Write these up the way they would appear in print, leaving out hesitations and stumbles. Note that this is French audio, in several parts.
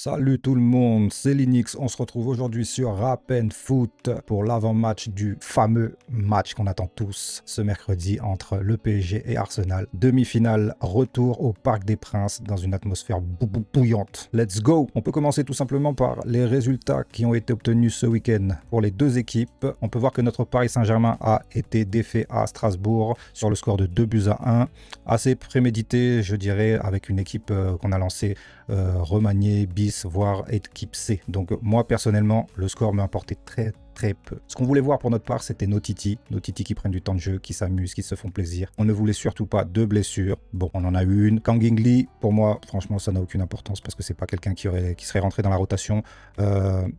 Salut tout le monde, c'est Linux. On se retrouve aujourd'hui sur Rap and Foot pour l'avant-match du fameux match qu'on attend tous ce mercredi entre le PSG et Arsenal. Demi-finale, retour au Parc des Princes dans une atmosphère bouillante. Let's go! On peut commencer tout simplement par les résultats qui ont été obtenus ce week-end pour les deux équipes. On peut voir que notre Paris Saint-Germain a été défait à Strasbourg sur le score de 2-1. Assez prémédité, je dirais, avec une équipe qu'on a lancée remaniée, bis, voire équipe C. Donc moi personnellement, le score m'a importé très peu. Ce qu'on voulait voir pour notre part, c'était nos Titi qui prennent du temps de jeu, qui s'amusent, qui se font plaisir. On ne voulait surtout pas de blessures. Bon, on en a eu une. Kang In Lee, pour moi, franchement, ça n'a aucune importance parce que c'est pas quelqu'un qui serait rentré dans la rotation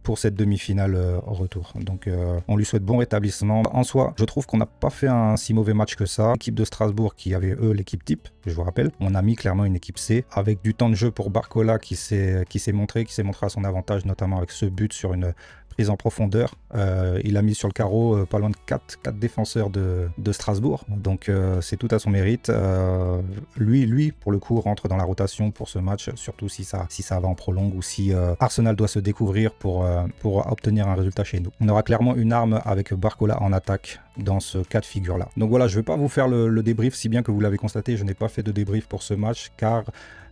pour cette demi-finale retour. Donc, on lui souhaite bon rétablissement. En soi, je trouve qu'on n'a pas fait un si mauvais match que ça. L'équipe de Strasbourg qui avait, eux, l'équipe type, je vous rappelle, on a mis clairement une équipe C avec du temps de jeu pour Barcola qui s'est montré à son avantage, notamment avec ce but sur une prise en profondeur. Il a mis sur le carreau pas loin de 4 défenseurs de Strasbourg, donc c'est tout à son mérite. Lui pour le coup rentre dans la rotation pour ce match, surtout si ça va en prolongue ou si Arsenal doit se découvrir pour obtenir un résultat chez nous. On aura clairement une arme avec Barcola en attaque dans ce cas de figure là. Donc voilà, je ne vais pas vous faire le débrief, si bien que vous l'avez constaté, je n'ai pas fait de débrief pour ce match car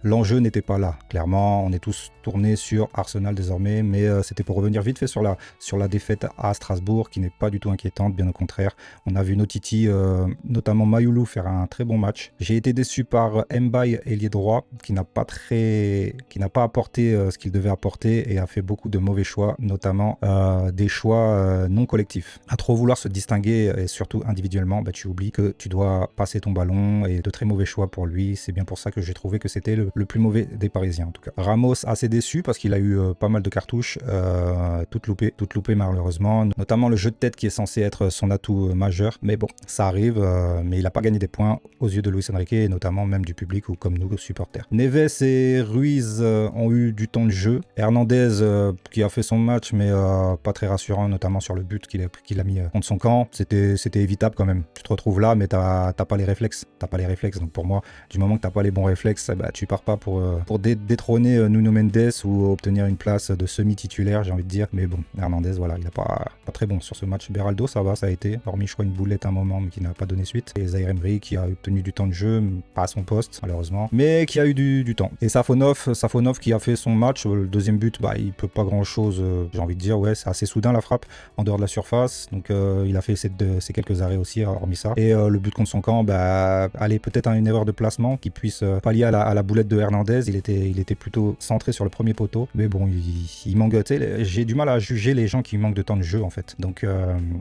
l'enjeu n'était pas là. Clairement, on est tous tournés sur Arsenal désormais, mais c'était pour revenir vite fait sur la défaite à Strasbourg, qui n'est pas du tout inquiétante, bien au contraire. On a vu nos Titi, notamment Mayoulou, faire un très bon match. J'ai été déçu par Mbaye, ailier droit, qui n'a pas apporté ce qu'il devait apporter et a fait beaucoup de mauvais choix, notamment des choix non collectifs. À trop vouloir se distinguer, et surtout individuellement, tu oublies que tu dois passer ton ballon, et de très mauvais choix pour lui. C'est bien pour ça que j'ai trouvé que c'était le plus mauvais des Parisiens en tout cas. Ramos assez déçu parce qu'il a eu pas mal de cartouches, toutes loupées malheureusement, notamment le jeu de tête qui est censé être son atout majeur, mais bon, ça arrive, mais il n'a pas gagné des points aux yeux de Luis Enrique et notamment même du public ou comme nous, supporters. Neves et Ruiz ont eu du temps de jeu. Hernandez qui a fait son match mais pas très rassurant, notamment sur le but qu'il a mis contre son camp. C'était évitable quand même. Tu te retrouves là mais t'as pas les réflexes. Donc pour moi, du moment que t'as pas les bons réflexes, tu pars pas pour détrôner Nuno Mendes ou obtenir une place de semi-titulaire, j'ai envie de dire. Mais bon, Hernandez, voilà, il n'est pas très bon sur ce match. Beraldo, ça va, ça a été, hormis je crois une boulette à un moment, mais qui n'a pas donné suite. Et Zaïre Emery qui a obtenu du temps de jeu, pas à son poste malheureusement, mais qui a eu du temps. Et Safonov qui a fait son match, le deuxième but, il peut pas grand chose, j'ai envie de dire, ouais, c'est assez soudain la frappe en dehors de la surface. Donc il a fait ces quelques arrêts aussi, hormis ça. Et le but contre son camp, allez, peut-être une erreur de placement qui puisse pallier à la boulette de Hernandez. Il était plutôt centré sur le premier poteau, mais bon, il manque, j'ai du mal à juger les gens qui manquent de temps de jeu en fait. Donc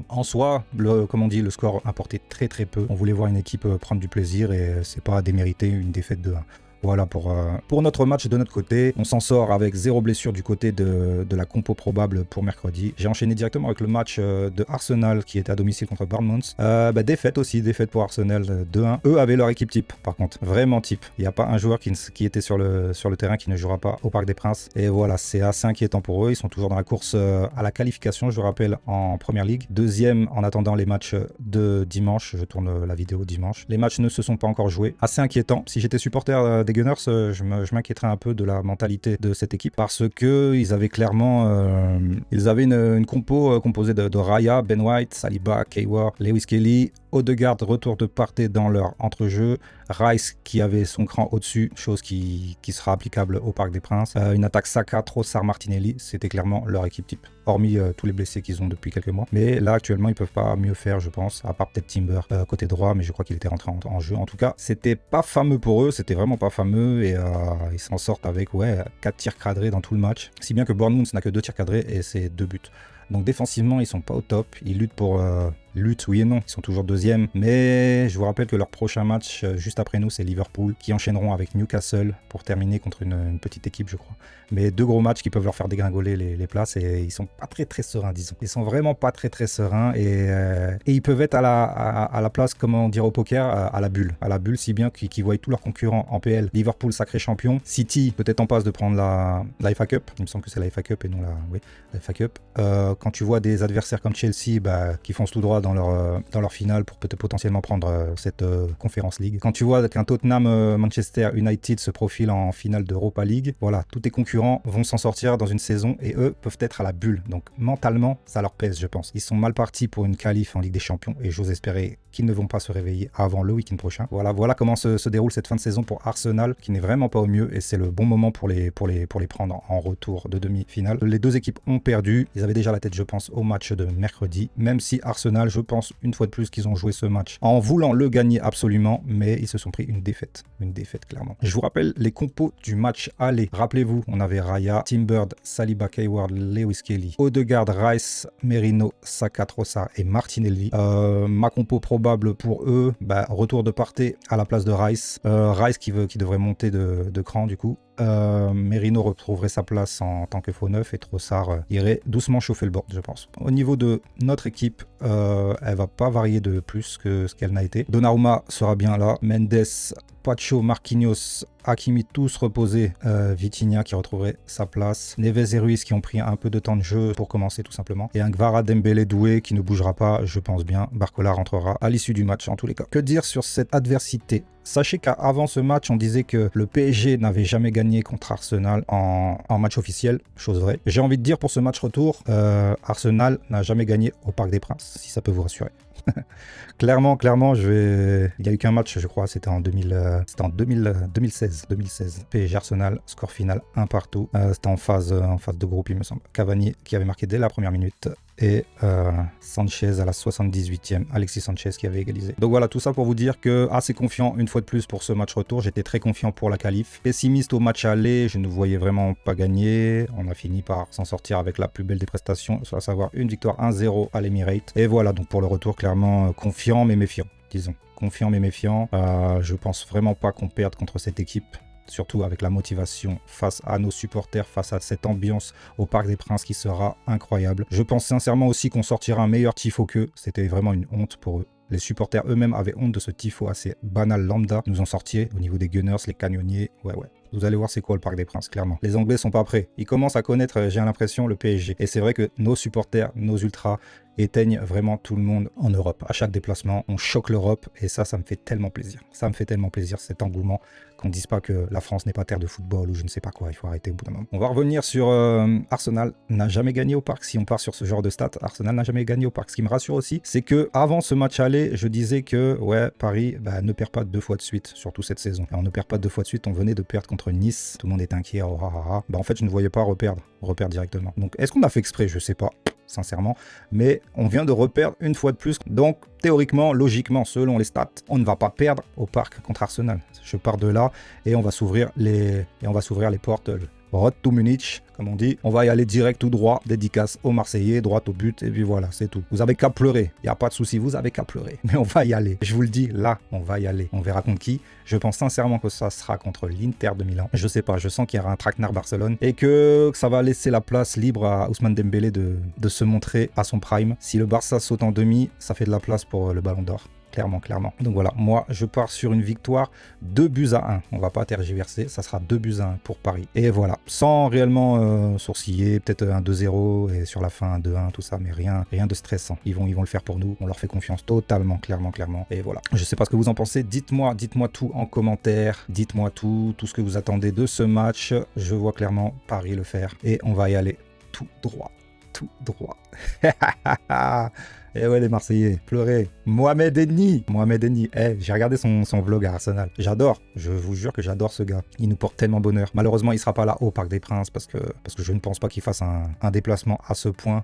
en soi, comme on dit, le score importait très peu. On voulait voir une équipe prendre du plaisir et c'est pas démériter une défaite de 1. Voilà pour notre match de notre côté. On s'en sort avec 0 blessure du côté de la compo probable pour mercredi. J'ai enchaîné directement avec le match de Arsenal qui était à domicile contre Bournemouth. Défaite pour Arsenal 2-1. Eux avaient leur équipe type par contre, vraiment type. Il n'y a pas un joueur qui était sur le terrain qui ne jouera pas au Parc des Princes. Et voilà, c'est assez inquiétant pour eux. Ils sont toujours dans la course à la qualification, je rappelle, en Première Ligue. Deuxième en attendant les matchs de dimanche. Je tourne la vidéo dimanche. Les matchs ne se sont pas encore joués. Assez inquiétant. Si j'étais supporter des Gunners, je m'inquiéterais un peu de la mentalité de cette équipe parce que ils avaient clairement une compo composée de Raya, Ben White, Saliba, Keywar, Lewis Kelly, Odegaard, retour de Partey dans leur entrejeu, Rice qui avait son cran au-dessus, chose qui sera applicable au Parc des Princes, une attaque Saka, Trossard, Martinelli, c'était clairement leur équipe type, hormis tous les blessés qu'ils ont depuis quelques mois. Mais là actuellement ils peuvent pas mieux faire, je pense, à part peut-être Timber côté droit, mais je crois qu'il était rentré en jeu. En tout cas, c'était pas fameux pour eux, c'était vraiment pas fameux et ils s'en sortent avec 4 tirs cadrés dans tout le match, si bien que Bournemouth n'a que 2 tirs cadrés et c'est 2 buts. Donc défensivement ils sont pas au top, ils luttent oui et non, ils sont toujours deuxième, mais je vous rappelle que leur prochain match juste après nous c'est Liverpool qui enchaîneront avec Newcastle pour terminer contre une petite équipe je crois. Mais 2 gros matchs qui peuvent leur faire dégringoler les places et ils sont pas très sereins disons. Ils sont vraiment pas très sereins et ils peuvent être à la place, comment dire au poker, à la bulle si bien qu'ils voient tous leurs concurrents en PL. Liverpool sacré champion, City peut-être en passe de prendre la FA Cup, il me semble que c'est la FA Cup et non la FA Cup. quand tu vois des adversaires comme Chelsea qui foncent tout droit dans leur finale pour peut-être potentiellement prendre cette Conference League. Quand tu vois qu'un Tottenham Manchester United se profile en finale d'Europa League, voilà, tous tes concurrents vont s'en sortir dans une saison et eux peuvent être à la bulle. Donc mentalement, ça leur pèse, je pense. Ils sont mal partis pour une qualif en Ligue des Champions et j'ose espérer qu'ils ne vont pas se réveiller avant le week-end prochain. Voilà comment se déroule cette fin de saison pour Arsenal, qui n'est vraiment pas au mieux et c'est le bon moment pour les prendre en retour de demi-finale. Les deux équipes ont perdu. Ils avaient déjà la tête, je pense, au match de mercredi, même si Arsenal, je pense, une fois de plus qu'ils ont joué ce match en voulant le gagner absolument, mais ils se sont pris une défaite clairement. Je vous rappelle les compos du match aller. Rappelez-vous, on avait Raya, Timber, Saliba, Hayward, Lewis Kelly, Odegaard, Rice, Merino, Saka, Trossard et Martinelli. Ma compo probable pour eux, retour de Partey à la place de Rice. Rice qui devrait monter de cran du coup. Merino retrouverait sa place en tant que faux neuf et Trossard irait doucement chauffer le board, je pense. Au niveau de notre équipe, elle va pas varier de plus que ce qu'elle n'a été. Donnarumma sera bien là, Mendes, Pacho, Marquinhos, Hakimi tous reposés, Vitinha qui retrouverait sa place, Neves et Ruiz qui ont pris un peu de temps de jeu pour commencer tout simplement, et un Gvara Dembélé doué qui ne bougera pas, je pense bien. Barcola rentrera à l'issue du match en tous les cas. Que dire sur cette adversité? Sachez qu'avant ce match, on disait que le PSG n'avait jamais gagné contre Arsenal en match officiel, chose vraie. J'ai envie de dire pour ce match retour, Arsenal n'a jamais gagné au Parc des Princes, si ça peut vous rassurer. clairement, il n'y a eu qu'un match, je crois, c'était en 2016. PSG Arsenal, score final 1 partout. C'était en phase de groupe, il me semble. Cavani qui avait marqué dès la première minute et Sanchez à la 78e, Alexis Sanchez qui avait égalisé. Donc voilà, tout ça pour vous dire que assez confiant une fois de plus pour ce match retour. J'étais très confiant pour la qualif. Pessimiste au match aller, je ne voyais vraiment pas gagner. On a fini par s'en sortir avec la plus belle des prestations, à savoir une victoire 1-0 à l'Emirates. Et voilà, donc pour le retour, clairement confiant mais méfiant, disons. Confiant mais méfiant. Je pense vraiment pas qu'on perde contre cette équipe. Surtout avec la motivation face à nos supporters, face à cette ambiance au Parc des Princes qui sera incroyable. Je pense sincèrement aussi qu'on sortira un meilleur tifo qu'eux. C'était vraiment une honte pour eux. Les supporters eux-mêmes avaient honte de ce tifo assez banal lambda. Nous en sortiez au niveau des Gunners, les Canonniers. Ouais. Vous allez voir c'est quoi le Parc des Princes, clairement. Les Anglais sont pas prêts. Ils commencent à connaître, j'ai l'impression, le PSG. Et c'est vrai que nos supporters, nos ultras, éteignent vraiment tout le monde en Europe. À chaque déplacement, on choque l'Europe et ça me fait tellement plaisir. Ça me fait tellement plaisir cet engouement, qu'on ne dise pas que la France n'est pas terre de football ou je ne sais pas quoi. Il faut arrêter au bout d'un moment. On va revenir sur Arsenal n'a jamais gagné au Parc. Si on part sur ce genre de stats, Arsenal n'a jamais gagné au Parc. Ce qui me rassure aussi, c'est que avant ce match aller, je disais que Paris ne perd pas 2 fois de suite, surtout cette saison. Et on ne perd pas 2 fois de suite. On venait de perdre contre Nice. Tout le monde est inquiet. En fait, je ne voyais pas reperdre directement. Donc, est-ce qu'on a fait exprès? Je sais pas, sincèrement, mais on vient de reperdre une fois de plus. Donc théoriquement, logiquement, selon les stats, on ne va pas perdre au Parc contre Arsenal. Je pars de là et on va s'ouvrir les portes. Road to Munich, comme on dit. On va y aller direct tout droit, dédicace aux Marseillais, droit au but, et puis voilà, c'est tout. Vous avez qu'à pleurer, il n'y a pas de souci, vous avez qu'à pleurer. Mais on va y aller, je vous le dis, là, on va y aller. On verra contre qui. Je pense sincèrement que ça sera contre l'Inter de Milan. Je sais pas, je sens qu'il y aura un traquenard Barcelone et que ça va laisser la place libre à Ousmane Dembélé de se montrer à son prime. Si le Barça saute en demi, ça fait de la place pour le Ballon d'Or. Clairement. Donc voilà, moi je pars sur une victoire 2-1. On va pas tergiverser, ça sera 2-1 pour Paris. Et voilà, sans réellement sourciller, peut-être un 2-0 et sur la fin un 2-1, tout ça, mais rien de stressant. Ils vont le faire pour nous, on leur fait confiance totalement, clairement. Et voilà, je sais pas ce que vous en pensez, dites-moi tout en commentaire, dites-moi tout ce que vous attendez de ce match. Je vois clairement Paris le faire et on va y aller tout droit. Et ouais les Marseillais, pleurez. Mohamed Eni, j'ai regardé son vlog à Arsenal. J'adore, je vous jure que j'adore ce gars. Il nous porte tellement bonheur. Malheureusement, il sera pas là au Parc des Princes parce que je ne pense pas qu'il fasse un déplacement à ce point,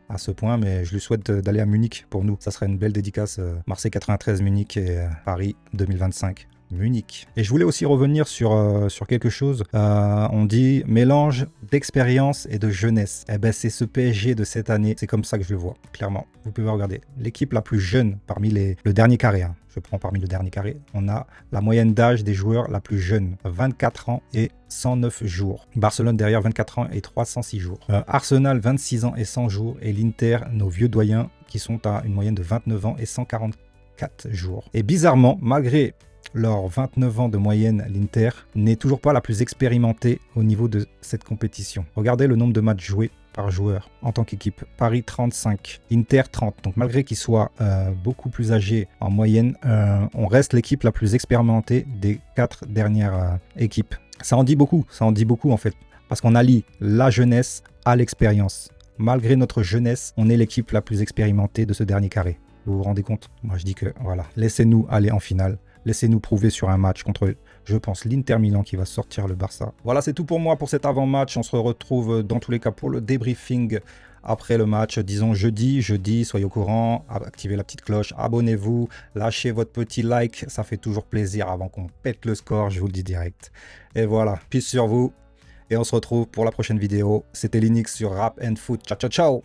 mais je lui souhaite d'aller à Munich pour nous. Ça serait une belle dédicace. Marseille 93, Munich et Paris 2025. Munich. Et je voulais aussi revenir sur quelque chose. On dit mélange d'expérience et de jeunesse. Eh ben c'est ce PSG de cette année. C'est comme ça que je le vois, clairement. Vous pouvez regarder. L'équipe la plus jeune parmi le dernier carré. Je prends parmi le dernier carré. On a la moyenne d'âge des joueurs la plus jeune. 24 ans et 109 jours. Barcelone derrière 24 ans et 306 jours. Arsenal 26 ans et 100 jours. Et l'Inter, nos vieux doyens, qui sont à une moyenne de 29 ans et 144 jours. Et bizarrement, malgré leurs 29 ans de moyenne, l'Inter n'est toujours pas la plus expérimentée au niveau de cette compétition. Regardez le nombre de matchs joués. par joueur en tant qu'équipe. Paris 35, Inter 30. Donc malgré qu'ils soient beaucoup plus âgés en moyenne, on reste l'équipe la plus expérimentée des 4 dernières équipes. Ça en dit beaucoup en fait. Parce qu'on allie la jeunesse à l'expérience. Malgré notre jeunesse, on est l'équipe la plus expérimentée de ce dernier carré. Vous vous rendez compte? Moi je dis que voilà, laissez-nous aller en finale. Laissez-nous prouver sur un match contre, je pense, l'Inter Milan qui va sortir le Barça. Voilà, c'est tout pour moi pour cet avant-match. On se retrouve dans tous les cas pour le débriefing après le match. Disons jeudi, soyez au courant. Activez la petite cloche, abonnez-vous, lâchez votre petit like. Ça fait toujours plaisir avant qu'on pète le score, je vous le dis direct. Et voilà, peace sur vous. Et on se retrouve pour la prochaine vidéo. C'était Linux sur Rap and Foot. Ciao, ciao, ciao!